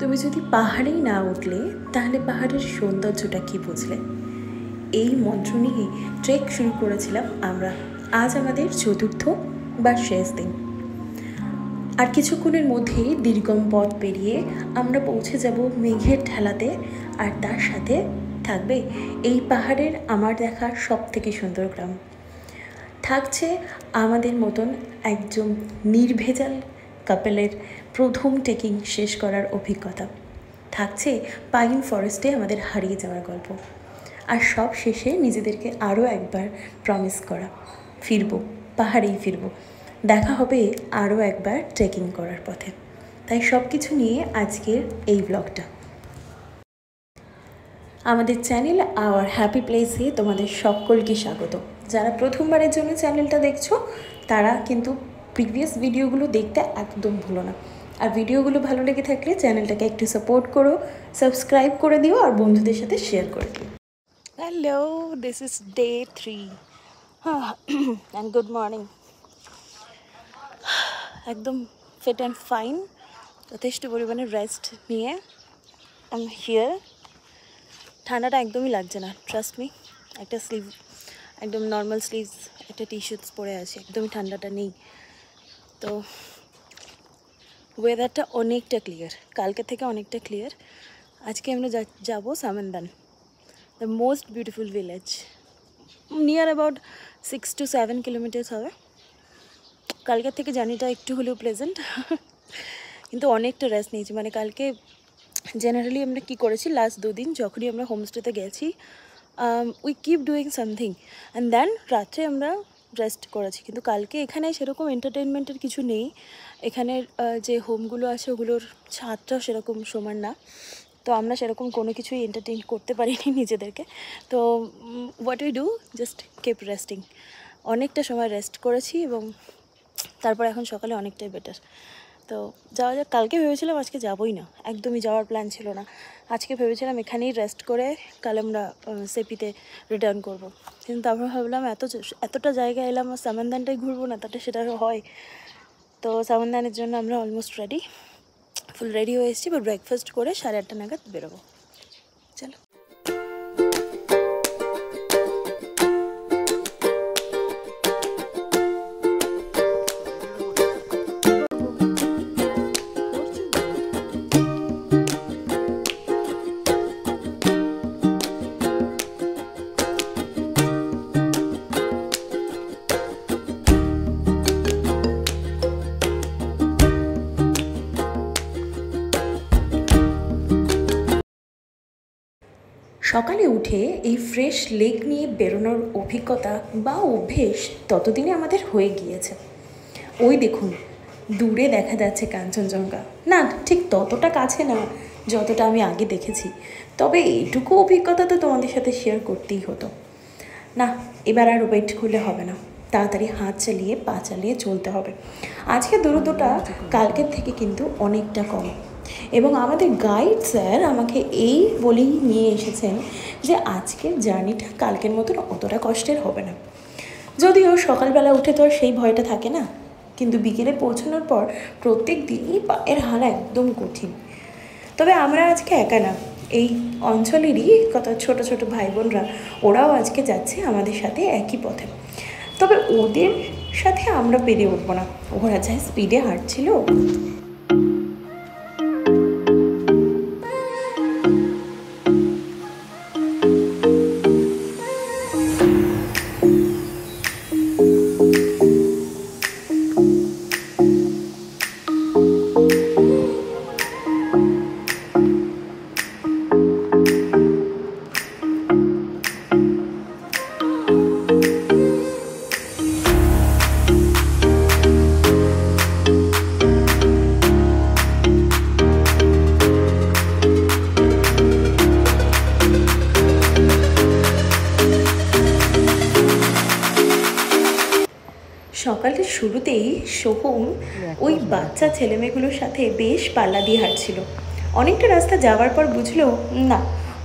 তুমি যদি পাহাড়েই না উঠলে তাহলে পাহাড়ের সৌন্দর্যটা কি বুঝলে? এই মন্ত্র নিয়ে ট্রেক শুরু করেছিলাম আমরা। আজ আমাদের চতুর্থ বা শেষ দিন। আর কিছুক্ষণের মধ্যেই দীর্ঘম পথ পেরিয়ে আমরা পৌঁছে যাব মেঘের ঠেলাতে। আর তার সাথে থাকবে এই পাহাড়ের আমার দেখা সব থেকে সুন্দর গ্রাম। থাকছে আমাদের মতন একজন নির্ভেজাল কাপেলের প্রথম ট্রেকিং শেষ করার অভিজ্ঞতা। থাকছে পাইন ফরেস্টে আমাদের হারিয়ে যাওয়ার গল্প। আর সব শেষে নিজেদেরকে আরও একবার প্রমিস করা, ফিরবো, পাহাড়েই ফিরবো, দেখা হবে আরও একবার ট্রেকিং করার পথে। তাই সব কিছু নিয়ে আজকের এই ব্লগটা। আমাদের চ্যানেল আওয়ার হ্যাপি প্লেসে তোমাদের সকলকে স্বাগত। যারা প্রথমবারের জন্য চ্যানেলটা দেখছো তারা কিন্তু প্রিভিয়াস ভিডিওগুলো দেখতে একদম ভুলো না। আর ভিডিওগুলো ভালো লেগে থাকলে চ্যানেলটাকে একটু সাপোর্ট করো, সাবস্ক্রাইব করে দিও আর বন্ধুদের সাথে শেয়ার করে দিও। Hello, this is day 3 and good morning. একদম ফিট অ্যান্ড ফাইন, যথেষ্ট পরিমাণে রেস্ট নিয়ে আই এম হিয়ার। ঠান্ডাটা একদমই লাগছে না, ট্রাস্ট মি। একটা স্লিভ, একদম নর্মাল স্লিভস, একটা টি শার্টস পরে আছে, একদমই ঠান্ডাটা নেই। তো ওয়েদারটা অনেকটা ক্লিয়ার, কালকে থেকে অনেকটা ক্লিয়ার। আজকে আমরা যাবো Samandan, the most beautiful village. Near about 6 to 7 kilometres হবে। কালকের থেকে জার্নিটা একটু হলেও প্লেজেন্ট, কিন্তু অনেকটা রেস্ট নিয়েছি। মানে কালকে জেনারেলি আমরা কী করেছি, লাস্ট 2 দিন যখনই আমরা হোমস্টেতে গেছি, we keep doing something and then রাত্রে আমরা রেস্ট করেছি। কিন্তু কালকে এখানে সেরকম এন্টারটেনমেন্টের কিছু নেই। এখানের যে হোমগুলো আছে ওগুলোর ছাদটাও সেরকম সমান না, তো আমরা সেরকম কোনো কিছুই এন্টারটেইন করতে পারিনি নিজেদেরকে। তো what we do, just keep resting. অনেকটা সময় রেস্ট করেছি এবং তারপর এখন সকালে অনেকটাই বেটার। তো যাওয়া যাক। কালকে ভেবেছিলাম আজকে যাবোই না, একদমই যাওয়ার প্ল্যান ছিল না। আজকে ভেবেছিলাম এখানেই রেস্ট করে কাল আমরা সেপিতে রিটার্ন করব। কিন্তু তারপর ভাবলাম এতটা জায়গা এলাম, সামন্দানটাই ঘুরবো না, তাতে সেটা হয়। তো সামন্দানের জন্য আমরা অলমোস্ট রেডি, ফুল রেডি হয়ে এসেছি। বা ব্রেকফাস্ট করে 8:30 নাগাদ বেরোবো। চলো। সকালে উঠে এই ফ্রেশ লেক নিয়ে বেরোনোর অভিজ্ঞতা বা অভ্যেস ততদিনে আমাদের হয়ে গিয়েছে। ওই দেখুন, দূরে দেখা যাচ্ছে কাঞ্চনজঙ্ঘা। না, ঠিক ততটা কাছে না যতটা আমি আগে দেখেছি, তবে এইটুকু অভিজ্ঞতা তো তোমাদের সাথে শেয়ার করতেই হতো। না, এবার আর ওয়েট করলে হবে না, তাড়াতাড়ি হাত চালিয়ে পা চালিয়ে চলতে হবে। আজকে দূরত্বটা কালকের থেকে কিন্তু অনেকটা কম, এবং আমাদের গাইড স্যার আমাকে এই বলেই নিয়ে এসেছেন যে আজকের জার্নিটা কালকের মতন অতটা কষ্টের হবে না। যদিও সকালবেলা উঠে তো আর সেই ভয়টা থাকে না, কিন্তু বিকেলে পৌঁছানোর পর প্রত্যেক দিনই পায়ের হাল একদম কঠিন। তবে আমরা আজকে একা না, এই অঞ্চলেরই কত ছোট ছোট ভাই বোনরা, ওরাও আজকে যাচ্ছে আমাদের সাথে একই পথে। তবে ওদের সাথে আমরা পেরে উঠবো না, ওরা যা স্পিডে হাঁটছিল। সকালের শুরুতেই সোহম ওই বাচ্চা ছেলেমেয়েগুলোর সাথে বেশ পাল্লা দিয়ে হাঁটছিল। অনেকটা রাস্তা যাওয়ার পর বুঝলো না,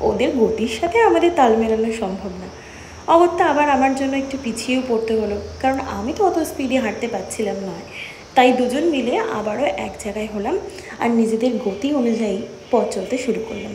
ওদের গতির সাথে আমাদের তাল মেলানো সম্ভব না। অগত্যা আবার আমার জন্য একটু পিছিয়েও পড়তে হলো, কারণ আমি তো অত স্পিডে হাঁটতে পারছিলাম নয়। তাই দুজন মিলে আবারও এক জায়গায় হলাম আর নিজেদের গতি অনুযায়ী পথ চলতে শুরু করলাম।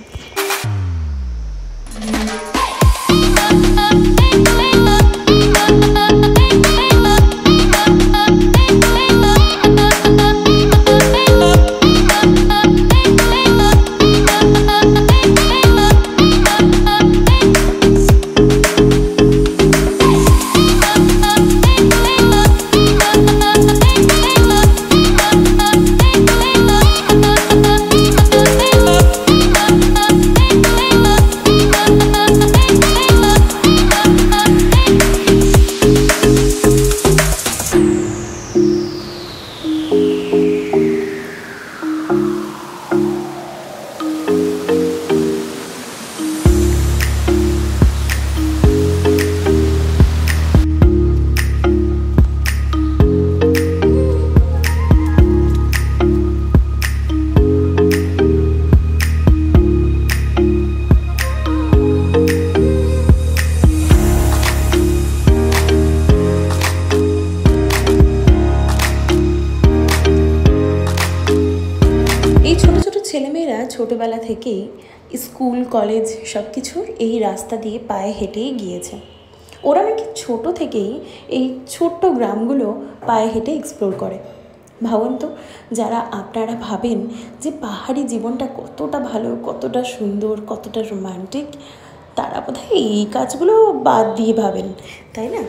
ছেলেমেয়েরা ছোটোবেলা থেকেই স্কুল কলেজ সব কিছু এই রাস্তা দিয়ে পায়ে হেঁটেই গিয়েছে। ওরা নাকি ছোটো থেকেই এই ছোট্ট গ্রামগুলো পায়ে হেঁটে এক্সপ্লোর করে। ভাবুন তো, যারা আপনারা ভাবেন যে পাহাড়ি জীবনটা কতটা ভালো, কতটা সুন্দর, কতটা রোমান্টিক, তারা বোধহয় এই কাজগুলো বাদ দিয়ে ভাবেন, তাই না?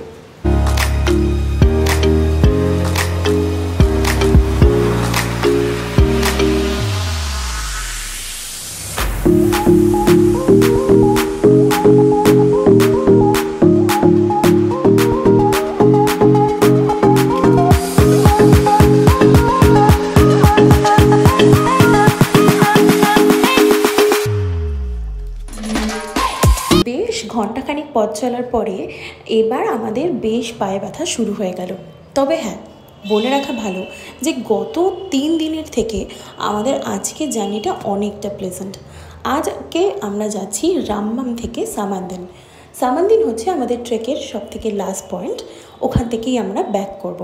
বেশ ঘণ্টাখানিক পথ চলার পরে এবার আমাদের বেশ পায়ে ব্যথা শুরু হয়ে গেল। তবে হ্যাঁ, বলে রাখা ভালো যে গত 3 দিনের থেকে আমাদের আজকে জার্নিটা অনেকটা প্লেজেন্ট। আজকে আমরা যাচ্ছি রামবাম থেকে সামানদিন। সামানদিন হচ্ছে আমাদের ট্রেকের সবথেকে লাস্ট পয়েন্ট, ওখান থেকেই আমরা ব্যাক করব।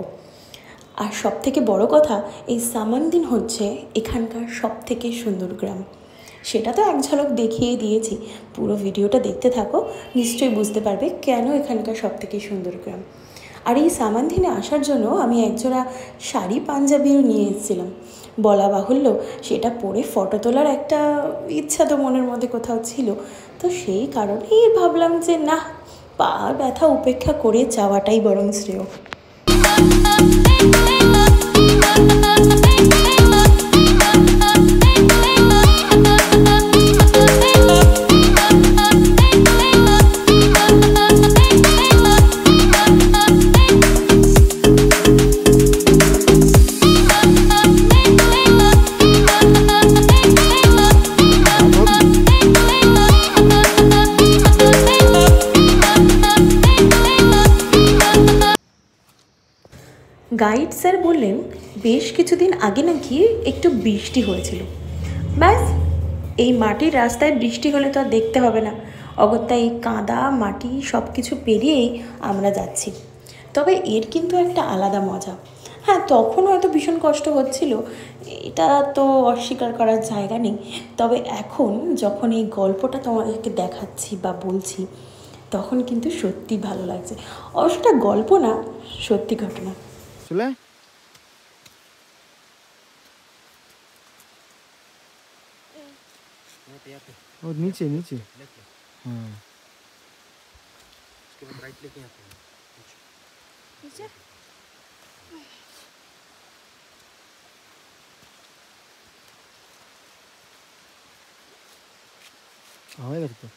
আর সবথেকে বড় কথা, এই সামানদিন হচ্ছে এখানকার সবথেকে সুন্দর গ্রাম। সেটা তো এক ঝলক দেখিয়ে দিয়েছি, পুরো ভিডিওটা দেখতে থাকো, নিশ্চয়ই বুঝতে পারবে কেন এখানকার সবথেকে সুন্দর গ্রাম। আর এই সামানদিনে আসার জন্য আমি একজোড়া শাড়ি পাঞ্জাবিও নিয়ে এসেছিলাম। বলা বাহুল্য, সেটা পরে ফটো তোলার একটা ইচ্ছা তো মনের মধ্যে কোথাও ছিল, তো সেই কারণেই ভাবলাম যে না, পা ব্যথা উপেক্ষা করে যাওয়াটাই বরং শ্রেয়। গাইড স্যার বললেন বেশ কিছুদিন আগে নাকি একটু বৃষ্টি হয়েছিল। ব্যাস, এই মাটির রাস্তায় বৃষ্টি হলে তো আর দেখতে হবে না, অগত্যা এই কাদা মাটি সব কিছু পেরিয়েই আমরা যাচ্ছি। তবে এর কিন্তু একটা আলাদা মজা। হ্যাঁ, তখন হয়তো ভীষণ কষ্ট হচ্ছিল, এটা তো অস্বীকার করার জায়গা নেই। তবে এখন যখন এই গল্পটা তোমাদেরকে দেখাচ্ছি বা বলছি, তখন কিন্তু সত্যি ভালো লাগছে। অবশ্যটা গল্প না, সত্যি ঘটনা। চলে ও নিচে নিচে, हाँ उसके बाद राइट लेके आते हैं नीचे। हाँ लगता है।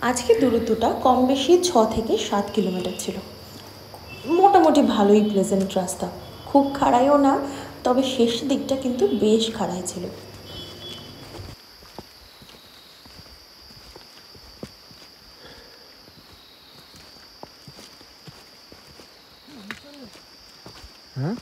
আজকে দূরত্বটা কম বেশি 6 থেকে 7 কিলোমিটার ছিল। মোটামুটি ভালোই প্লেজেন্ট রাস্তা, খুব খাড়াইও না, তবে শেষ দিকটা কিন্তু বেশ খাড়াই ছিল। হ্যাঁ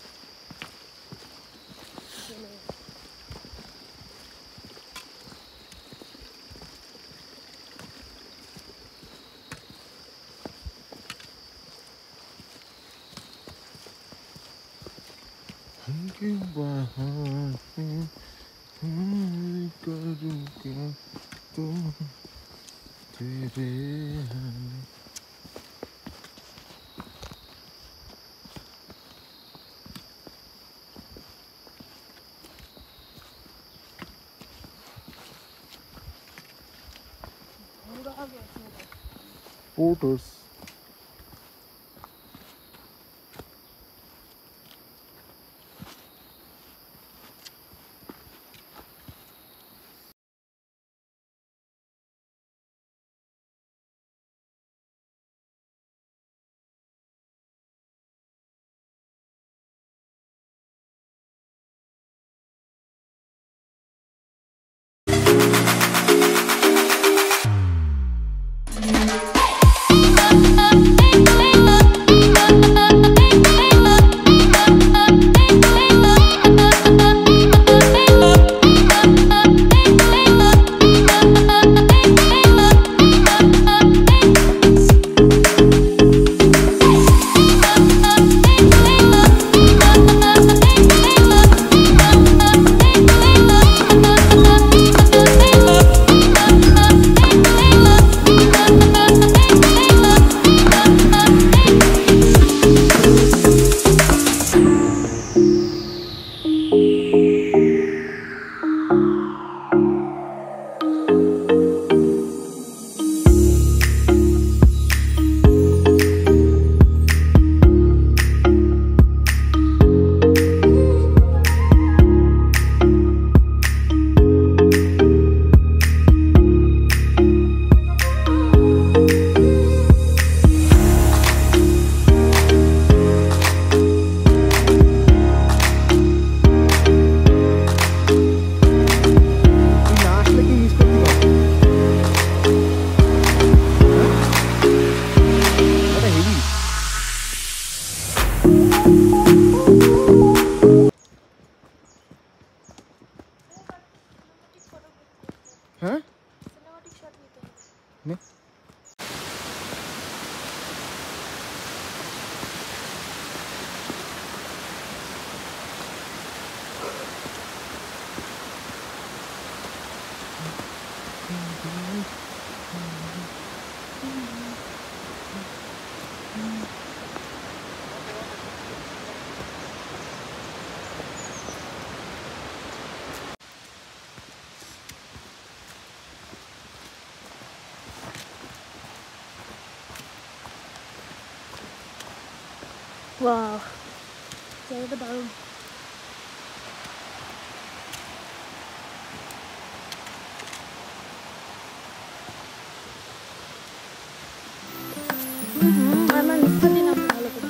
photos. হ্যাঁ নে ওয়াও, জায়গাটা দারুণ। আমার নিচটা দিন আপনি ভালো করে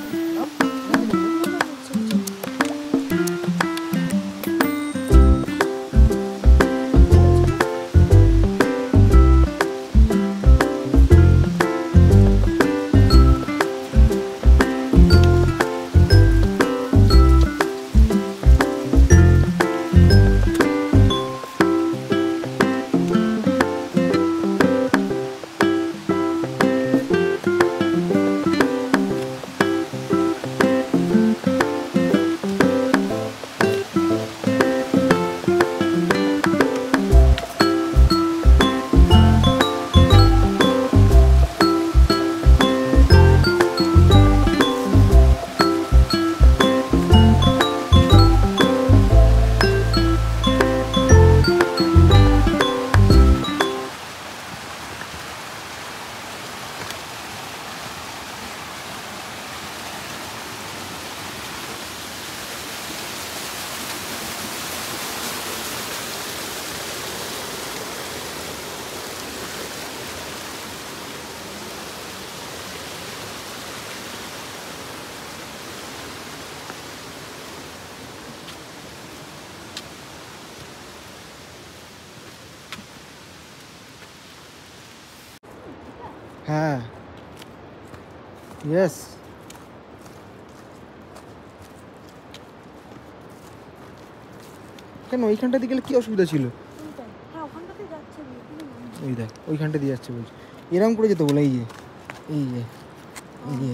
হ্যাঁ ইয়েস। কেন ওইখানটা দিয়ে গেলে কি অসুবিধা ছিল? হ্যাঁ ওখানটাতে যাচ্ছে। ওই দেখ ওইখানটা দিয়ে যাচ্ছে বলছি, এরকম করে যেতে বলে। এই যে এই যে এই যে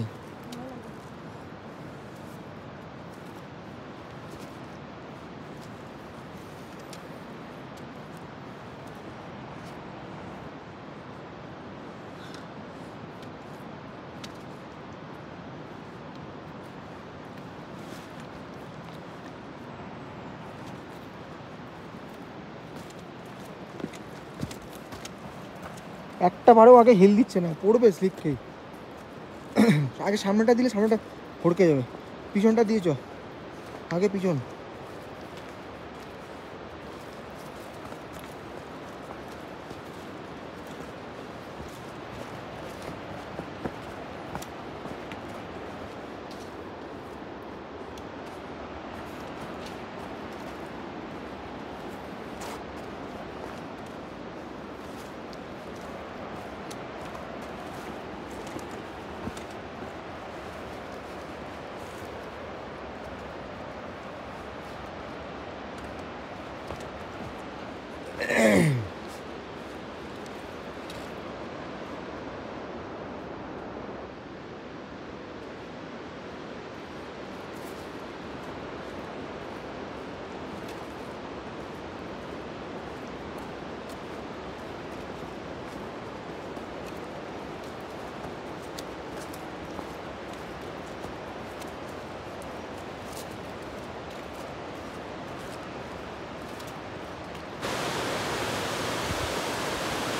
একটা বারেও আগে হিল দিচ্ছে না, পড়বে স্লিপ খেয়ে। আগে সামনেটা দিলে সামনেটা ফড়কে যাবে, পিছনটা দিয়েছ আগে পিছন।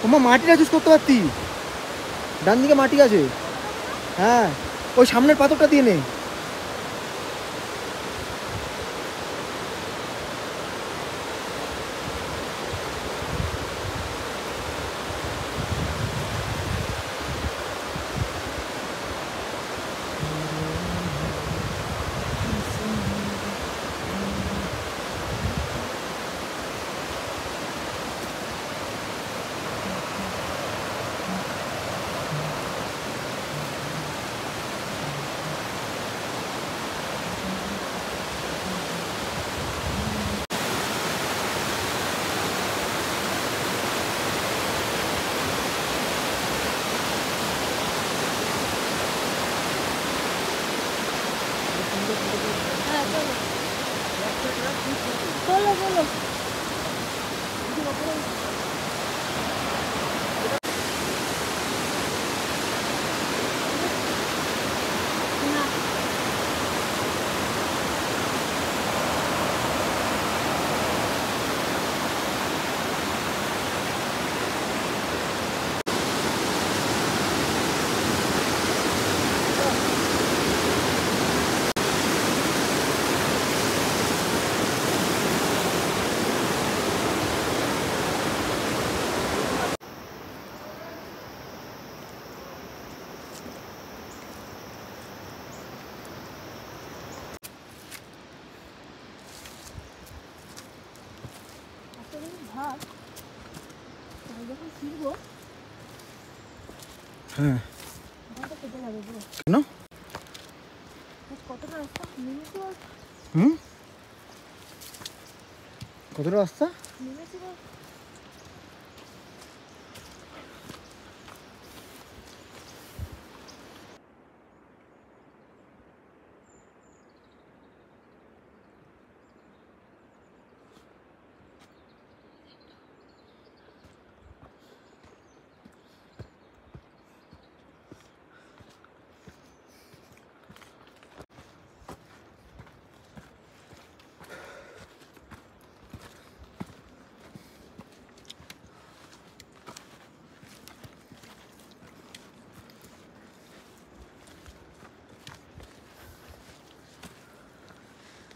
ওমা মাটিটা চুজ করতে পারতি, ডান দিকে মাটি আছে। হ্যাঁ ওই সামনের পাথরটা দিয়ে নে। হ্যাঁ চলো চলো চলো। ভাব যখন ফিরবো হ্যাঁ ঘন্টা কেটে যাবে পুরো। কেন? কতটা রাস্তা নেমেছি বল, হুম কতটা রাস্তা? নেমেছি বল।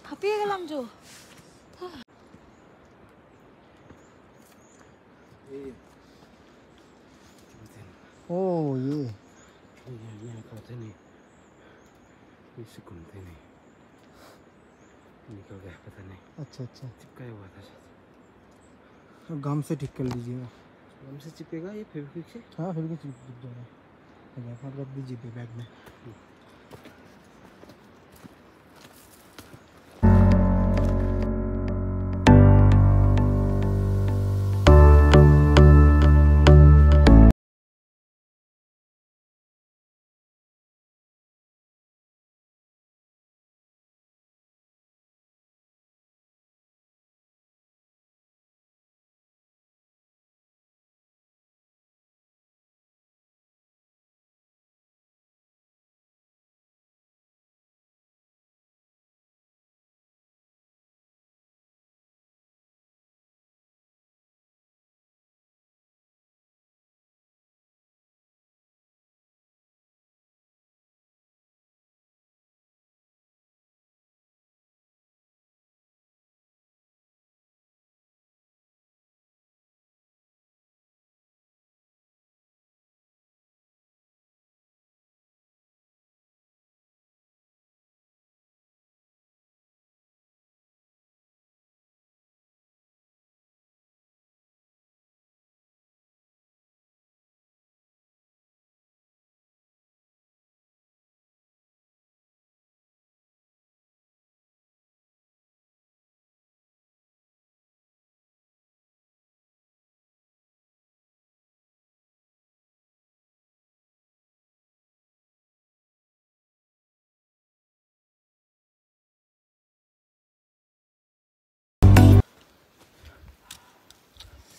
হাঁপিয়ে গেলাম জো। ओ ये यहाँ पता नहीं, इससे घूमते नहीं, निकल गया पता नहीं, अच्छा अच्छा, चिपकाया हुआ था शायद। गम से ठीक कर लीजिएगा। गम से चिपकेगा ये फेविक्विक से? हाँ फिर भी चिप जाएगा। रख दीजिए बैग में।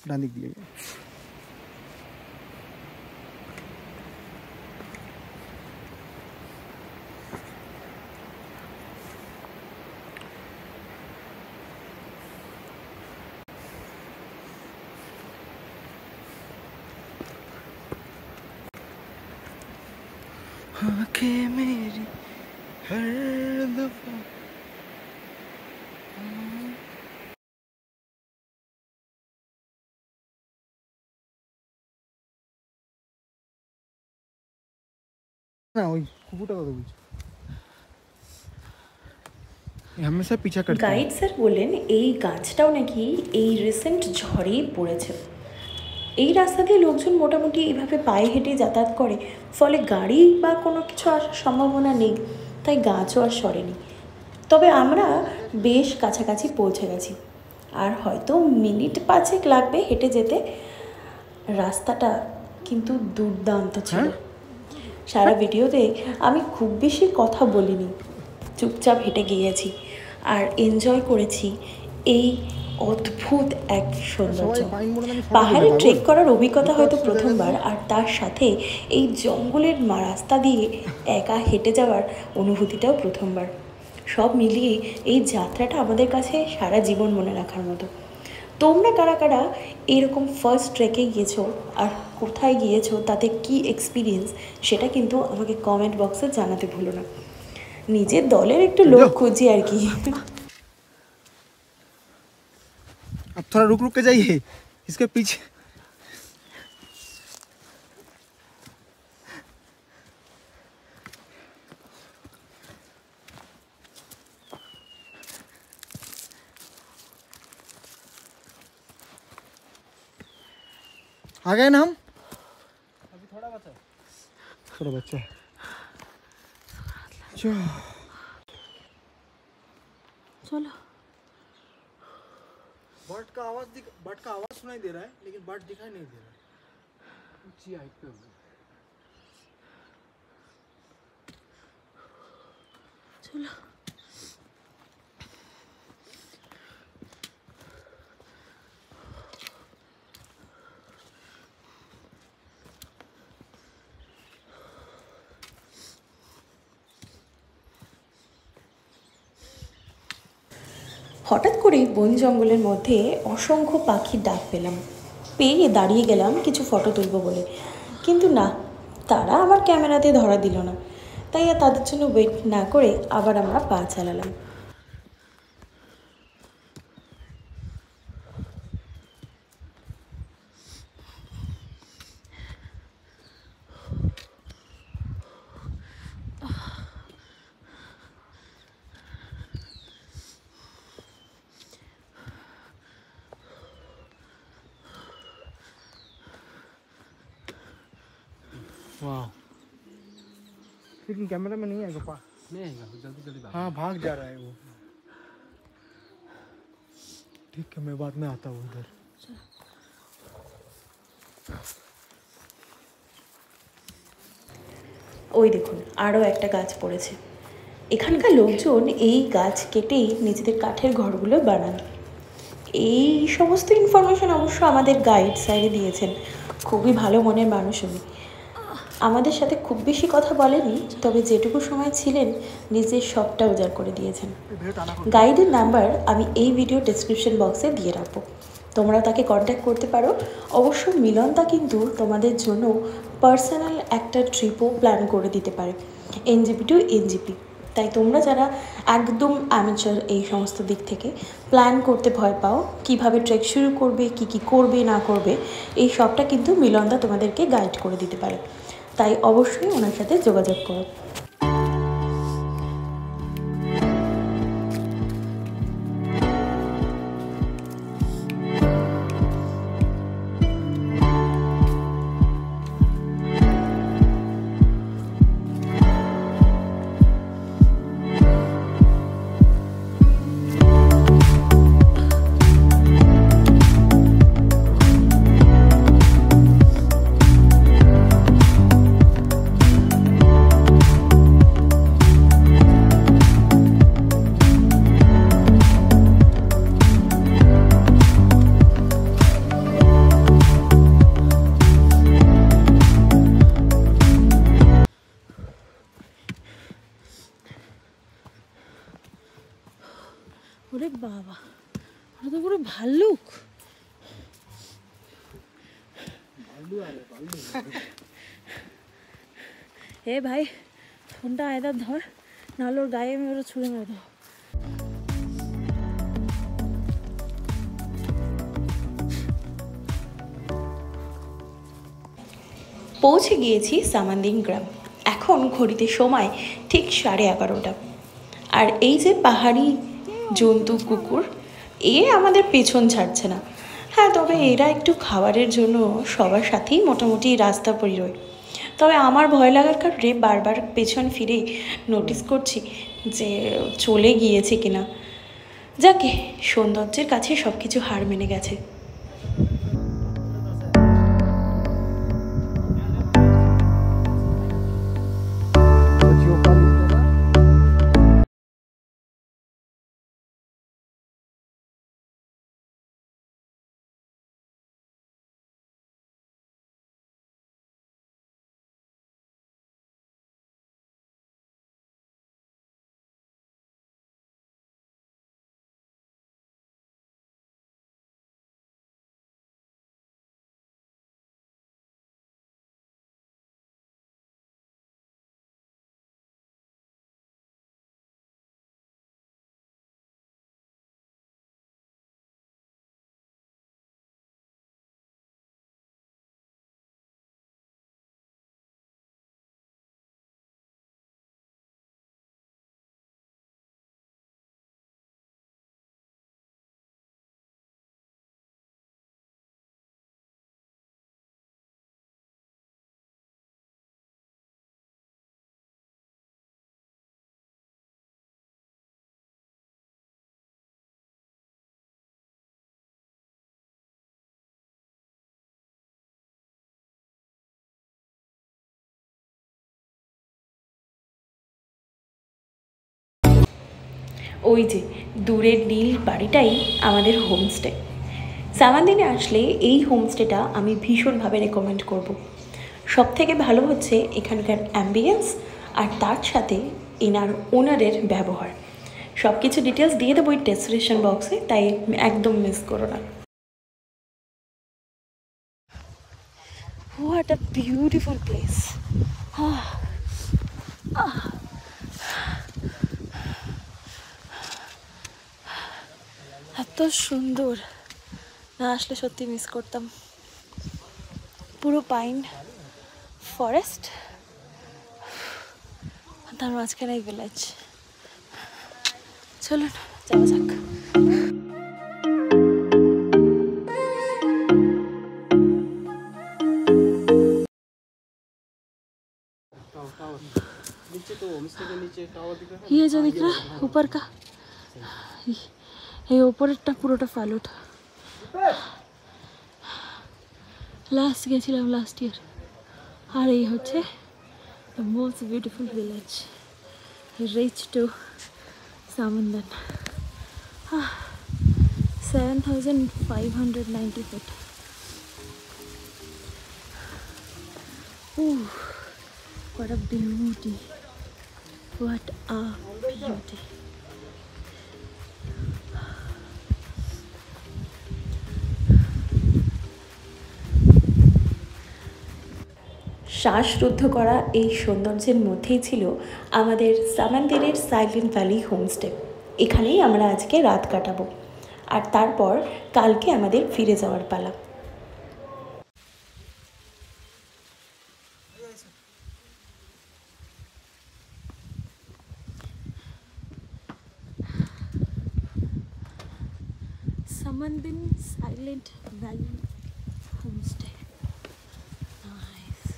डाल दिया गया। आंखें मेरी हर दफा না ওই কুকুরটা কথা বলছি हमेशा पीछा करता है। গাইড স্যার বললেন এই গাছটাও নাকি এই রিসেন্ট ঝড়েই পড়েছে। এই রাস্তা দিয়ে লোকজন মোটামুটি এভাবে পায়ে হেঁটে যাতায়াত করে, ফলে গাড়ি বা কোনো কিছু আসার সম্ভাবনা নেই, তাই গাছও আর সরেনি। তবে আমরা বেশ কাছাকাছি পৌঁছে গেছি, আর হয়তো মিনিট 5 লাগবে হেঁটে যেতে। রাস্তাটা কিন্তু দুর্দান্ত ছিল। সারা ভিডিওতে আমি খুব বেশি কথা বলিনি, চুপচাপ হেঁটে গিয়েছি আর এনজয় করেছি এই অদ্ভুত এক সৌন্দর্য। পাহাড়ে ট্রেক করার অভিজ্ঞতা হয়তো প্রথমবার, আর তার সাথে এই জঙ্গলের রাস্তা দিয়ে একা হেঁটে যাওয়ার অনুভূতিটাও প্রথমবার। সব মিলিয়ে এই যাত্রাটা আমাদের কাছে সারা জীবন মনে রাখার মতো। তোমরা কারা কারা এরকম ফার্স্ট ট্রেকে গিয়েছো আর কোথায় গিয়েছো, তাতে কি এক্সপিরিয়েন্স, সেটা কিন্তু আমাকে কমেন্ট বক্সে জানাতে ভুলো না। নিজের দলের একটু লোক খুঁজি আর কি। अब थोड़ा रुक रुक के जाइए, इसके पीछे आ गए ना हम। अभी थोड़ा बचा है। চলো। बर्ड का आवाज सुनाई दे रहा है, लेकिन बर्ड दिखाई नहीं दे रहा है। ऊंची हाइट पे होगा। চলো। হঠাৎ করেই বন জঙ্গলের মধ্যে অসংখ্য পাখির ডাক পেলাম, পেয়ে দাঁড়িয়ে গেলাম কিছু ফটো তুলব বলে। কিন্তু না, তারা আমার ক্যামেরাতে ধরা দিল না, তাই আর তাদের জন্য ওয়েট না করে আবার আমরা পা চালালাম। वाह, लेकिन कैमरा में नहीं आएगा पास। नहीं आएगा, जल्दी जल्दी भाग। हाँ भाग जा रहा है वो। ठीक है मैं बाद में आता हूँ उधर। ওই দেখুন আরও একটা গাছ পড়েছে। এখানকার লোকজন এই গাছ কেটেই নিজেদের কাঠের ঘরগুলো বানান। এই সমস্ত ইনফরমেশন অবশ্য আমাদের গাইড স্যারে দিয়েছেন, খুবই ভালো মনের মানুষ উনি। আমাদের সাথে খুব বেশি কথা বলেনি, তবে যেটুকু সময় ছিলেন নিজের সবটা উজাড় করে দিয়েছেন। গাইডের নাম্বার আমি এই ভিডিও ডেসক্রিপশন বক্সে দিয়ে রাখবো, তোমরা তাকে কন্ট্যাক্ট করতে পারো। অবশ্য মিলনদা কিন্তু তোমাদের জন্য পার্সোনাল একটা ট্রিপও প্ল্যান করে দিতে পারে, এনজিপি টু এনজিপি। তাই তোমরা যারা একদম অ্যামেচার এই সমস্ত দিক থেকে প্ল্যান করতে ভয় পাও, কিভাবে ট্রেক শুরু করবে, কি কি করবে না করবে, এই সবটা কিন্তু মিলনদা তোমাদেরকে গাইড করে দিতে পারে। তাই অবশ্যই ওনার সাথে যোগাযোগ করো। ওরে বাবা, ওটা তো পুরো ভাল্লুক। এ ভাই ফোনটা আয়দার ধর, নাহলে ওর গায়ে আমি ওরা ছুঁড়ে মেরে দেবো। পৌঁছে গিয়েছি সামান্দিং গ্রাম। এখন ঘড়িতে সময় ঠিক 11:30। আর এই যে পাহাড়ি জন্তু কুকুর, এ আমাদের পেছন ছাড়ছে না। হ্যাঁ, তবে এরা একটু খাবারের জন্য সবার সাথেই মোটামুটি রাস্তা পেরোয়। তবে আমার ভয় লাগার কারণে বারবার পেছন ফিরে নোটিস করছি যে চলে গিয়েছে কিনা। যাকে সৌন্দর্যের কাছে সব কিছু হার মেনে গেছে। ওই যে দূরের নীল বাড়িটাই আমাদের হোমস্টে। সামান্দিনে আসলে এই হোমস্টেটা আমি ভীষণভাবে রেকমেন্ড করব। সব থেকে ভালো হচ্ছে এখানকার অ্যাম্বিয়েন্স, আর তার সাথে ওনারের ব্যবহার। সব কিছু ডিটেলস দিয়ে দেবো এই ডেসক্রিপশন বক্সে, তাই একদম মিস করো না। What a beautiful place. এত সুন্দর, না আসলে সত্যি মিস করতাম। পুরো পাইন ফরেস্ট, তার মাঝখানে ভিলেজ। চলুন যাওয়া যাক। ये जो दिख रहा है ऊपर का, ये ऊपरটা পুরোটা ফালুট। লাস্ট গেছিলাম লাস্ট ইয়ার। আর এই হচ্ছে the most beautiful village, reach to Samandan, 7,590 feet. Ooh, what a beauty, what a beauty. শ্বাসরুদ্ধ করা এই সৌন্দর্যের মধ্যেই ছিল আমাদের সামান্দারের সাইলেন্ট ভ্যালি হোমস্টে। এখানেই আমরা আজকে রাত কাটাবো, আর তারপর কালকে আমাদের ফিরে যাওয়ার পালা। Samandan Silent Valley Homestay. Nice.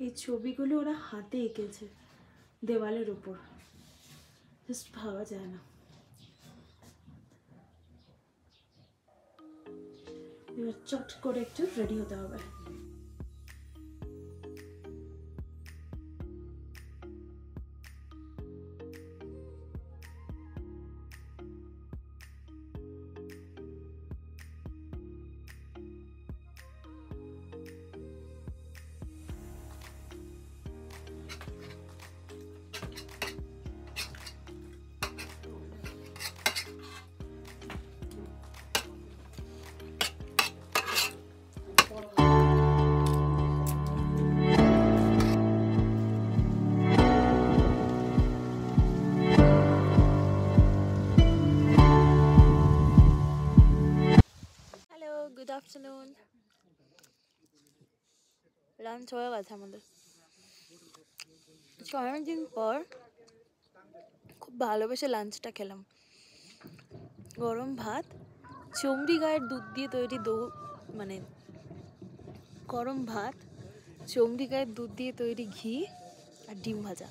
এই ছবিগুলো ওরা হাতে এঁকেছে দেওয়ালের উপর, জাস্ট ভাবা যায় না। এবার চট করে একটু রেডি হতে হবে। Good afternoon. লাঞ্চ হয়ে গেছে আমাদের। অনেকদিন পর খুব ভালোবেসে লাঞ্চটা খেলাম। গরম ভাত, চমড়ি গায়ের দুধ দিয়ে তৈরি মানে গরম ভাত, চমড়ি গায়ের দুধ দিয়ে তৈরি ঘি আর ডিম ভাজা।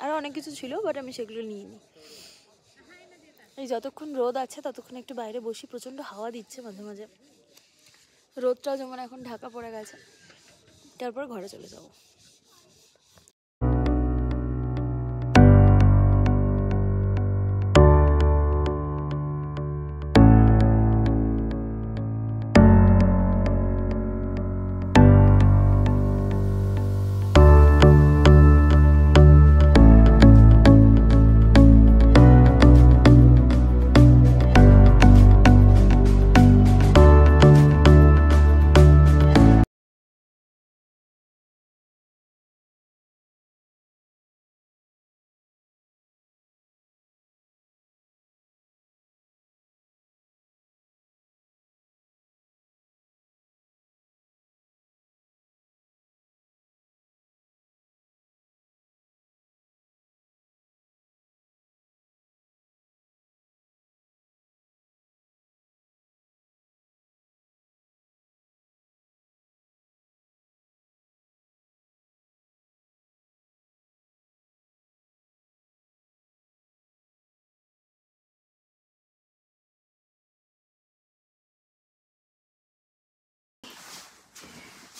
আরও অনেক কিছু ছিল, বাট আমি সেগুলো নিইনি। এই যতক্ষণ রোদ আছে ততক্ষণ একটু বাইরে বসি, প্রচণ্ড হাওয়া দিচ্ছে মাঝে মাঝে। রোদটাও যেমন এখন ঢাকা পড়ে গেছে, তারপর ঘরে চলে যাবো।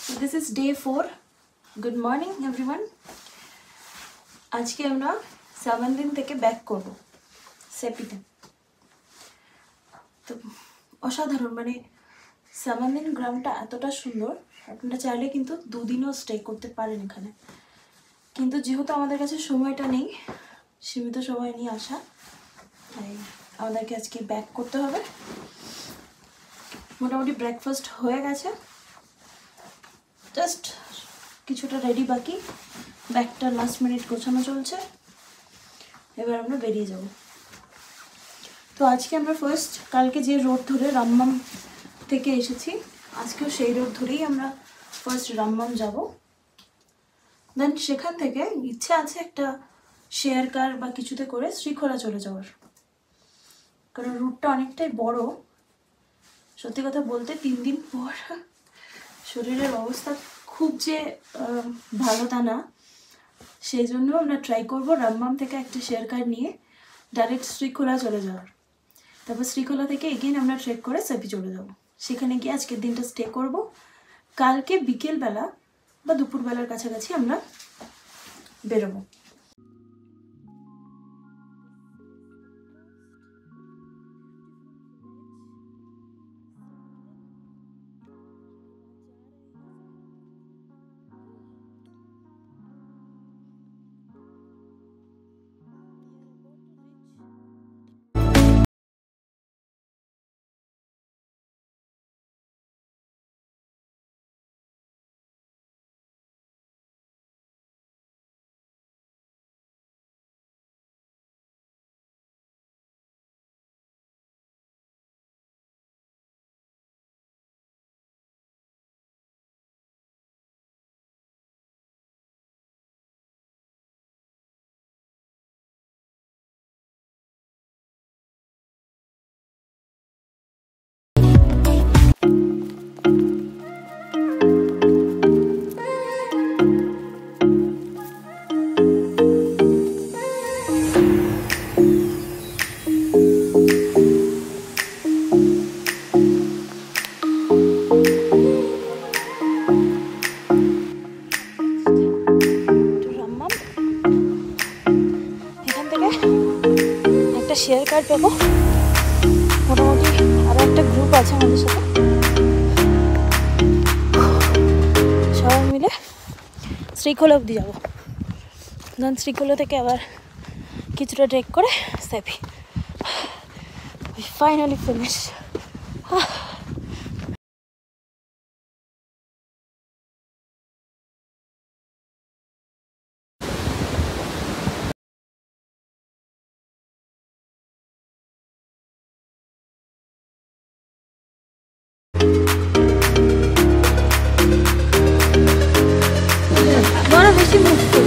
So this is day 4. Good morning everyone. আজকে আমরা সামানদিন থেকে ব্যাক করব সেপিতে। তো অসাধারণ, মানে সামানদিন গ্রামটা এতটা সুন্দর, আপনারা চাইলে কিন্তু 2 দিনও স্টে করতে পারেন এখানে। কিন্তু যেহেতু আমাদের কাছে সময়টা নেই, সীমিত সময় নিয়ে আসা, তাই আমাদেরকে আজকে ব্যাক করতে হবে। মোটামুটি ব্রেকফাস্ট হয়ে গেছে, জাস্ট কিছুটা রেডি বাকি, ব্যাগটা লাস্ট মিনিট গোছানো চলছে, এবার আমরা বেরিয়ে যাব। তো আজকে আমরা ফার্স্ট কালকে যে রোড ধরে রামমাম থেকে এসেছি, আজকেও সেই রোড ধরেই আমরা ফার্স্ট রামমাম যাব। দেন সেখান থেকে ইচ্ছা আছে একটা শেয়ার কার বা কিছুতে করে শ্রীখোলা চলে যাওয়ার, কারণ রুটটা অনেকটাই বড়। সত্যি কথা বলতে 3 দিন পর শরীরের অবস্থা খুব যে ভালো তা না, সেই জন্য আমরা ট্রাই করব রামমাম থেকে একটা শেয়ার কার নিয়ে ডাইরেক্ট শ্রীখোলা চলে যাওয়ার। তারপর শ্রীখোলা থেকে এগেইন আমরা ট্রেক করে সেপি চলে যাব। সেখানে গিয়ে আজকের দিনটা স্টে করব। কালকে বিকেলবেলা বা দুপুরবেলার কাছাকাছি আমরা বেরোবো। শেয়ার কার্ড পাবো, মোটামুটি আরও একটা গ্রুপ আছে আমাদের সাথে, সবাই মিলে শ্রীখোলা অবধি যাবো। দেন শ্রীখোলা থেকে আবার কিছুটা ট্রেক করে সেপি। Finally finish. বড় বেশি মুশকিল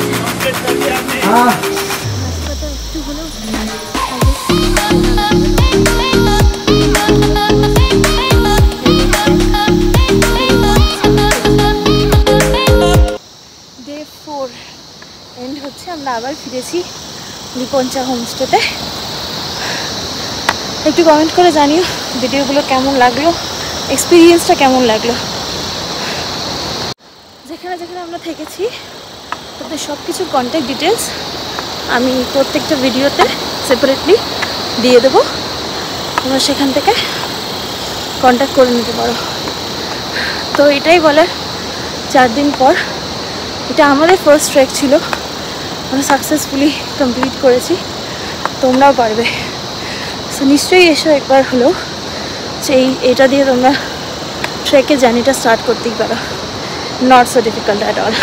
রাস্তাটা একটু হলেও ডে 4 এন্ড হচ্ছে। আমরা আবার ফিরেছি নিপঞ্চা হোমস্টেতে। একটু কমেন্ট করে জানিও ভিডিওগুলো কেমন লাগলো, এক্সপিরিয়েন্সটা কেমন লাগলো। যেখানে যেখানে আমরা থেকেছি তাদের সব কিছুর কন্ট্যাক্ট ডিটেলস আমি প্রত্যেকটা ভিডিওতে সেপারেটলি দিয়ে দেবো, তোমরা সেখান থেকে কন্ট্যাক্ট করে নিতে পারো। তো এটাই বলার, 4 দিন পর এটা আমাদের ফার্স্ট ট্রেক ছিল, আমরা সাকসেসফুলি কমপ্লিট করেছি। তোমরাও পারবে, সো নিশ্চয়ই এসো একবার হলেও, এটা দিয়ে তোমরা ট্রেকের জার্নিটা স্টার্ট করতেই পারো। Not so difficult at all.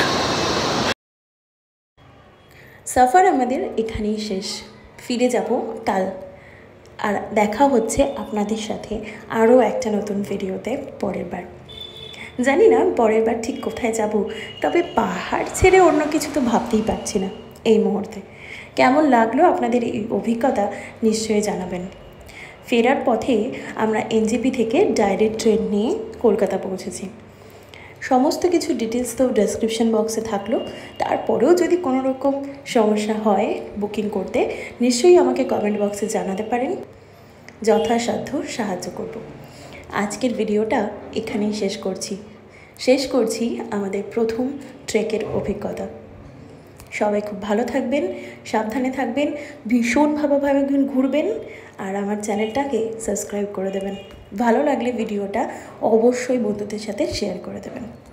সফর আমাদের এখানেই শেষ, ফিরে যাব কাল। আর দেখা হচ্ছে আপনাদের সাথে আরও একটা নতুন ভিডিওতে পরের বার। জানি না পরের বার ঠিক কোথায় যাব, তবে পাহাড় ছেড়ে অন্য কিছু তো ভাবতেই পারছি না এই মুহূর্তে। কেমন লাগলো আপনাদের এই অভিজ্ঞতা নিশ্চয়ই জানাবেন। ফেরার পথে আমরা এনজেপি থেকে ডাইরেক্ট ট্রেন নিয়ে কলকাতা পৌঁছেছি। সমস্ত কিছু ডিটেলস তো ডেসক্রিপশন বক্সে থাকলো। তারপরেও যদি কোনো রকম সমস্যা হয় বুকিং করতে, নিশ্চয়ই আমাকে কমেন্ট বক্সে জানাতে পারেন, যথাসাধ্য সাহায্য করব। আজকের ভিডিওটা এখানেই শেষ করছি। শেষ করছি আমাদের প্রথম ট্রেকের অভিজ্ঞতা। সবাই খুব ভালো থাকবেন, সাবধানে থাকবেন, ভীষণভাবে ঘুরবেন, আর আমার চ্যানেলটাকে সাবস্ক্রাইব করে দেবেন। ভালো লাগলে ভিডিওটা অবশ্যই বন্ধুদের সাথে শেয়ার করে দেবেন।